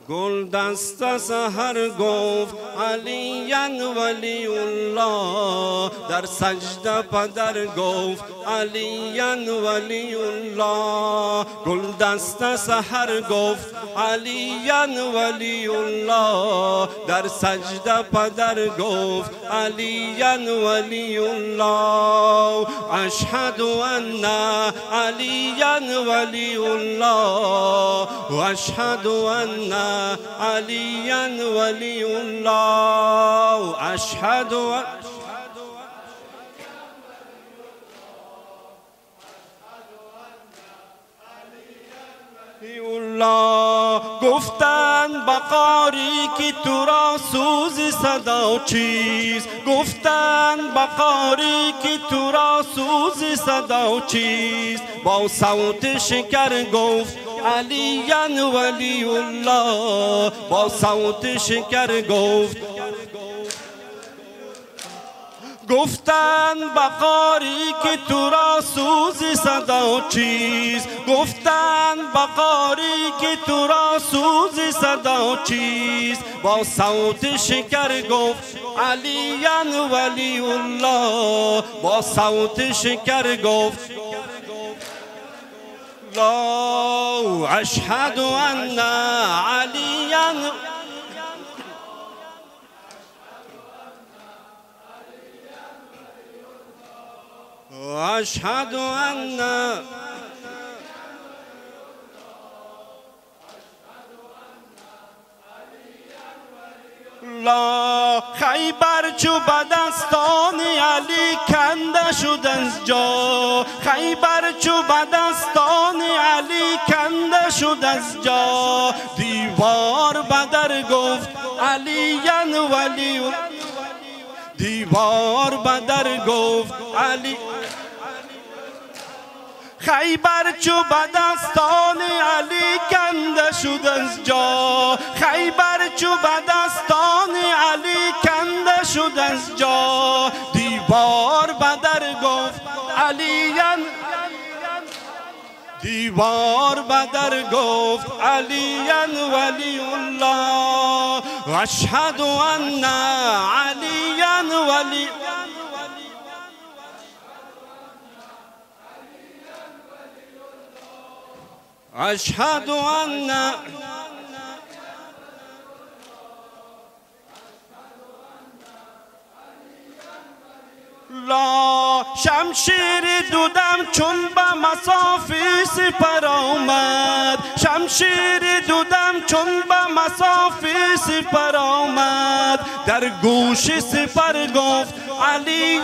گل دست سحر گفت علی ولی الله، در سجده پدر گفت علی ولی الله. گل دست سحر گفت علی ولی الله، در سجده پدر گفت علی ولی الله. اشهد ان علی ولی الله و اشهد ان علی ولی الله. اشهد الله. گفتن بقاری که تو را سوز صدا چیست، گفتن بقاری که تو را سوز صدا چیست. با صوت شکر گفت علی ولی الله، با صوت شکر گفت. گفتن بقاری که تو را سوز صدا چیست، گفتن بقاری که تو را سوز صدا چیست. با صوت شکر گفت علی ولی الله، با صوت شکر گفت لا. اشهد ان علی اشهد ان لا. خیبر چو به دستان علی کنده شد از جا، خیبر چو به دستان علی کنده شد از جا. دیوار بدر گفت علی ولی، دیوار بدر گفت علی. خیبر چو به دستان علی کنده شد از جا، خیبر چو به دستان علی کنده شد از جا. دیوار بدر گفت علی، دیوار بدر گفت علی ولی الله. اشهد ان علی ولی، اشهد ان لا. شمشیر دودم چون به مسافی سپر آمد، شمشیر دودم چون به مسافی سپر آمد. در گوش سپر گفت علی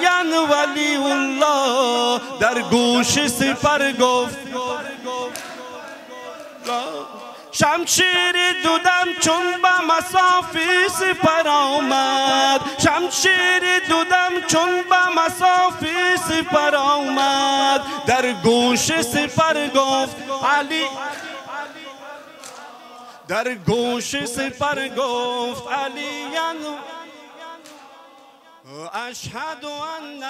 ولی الله، در گوش سپر گفت شمشیر دودم چون به مسافی سپر آمد، شمشیر دودم چون به مسافی سپر آمد. در گوش سپر گفت علی، در گوش سپر گفت علی. اشهد ان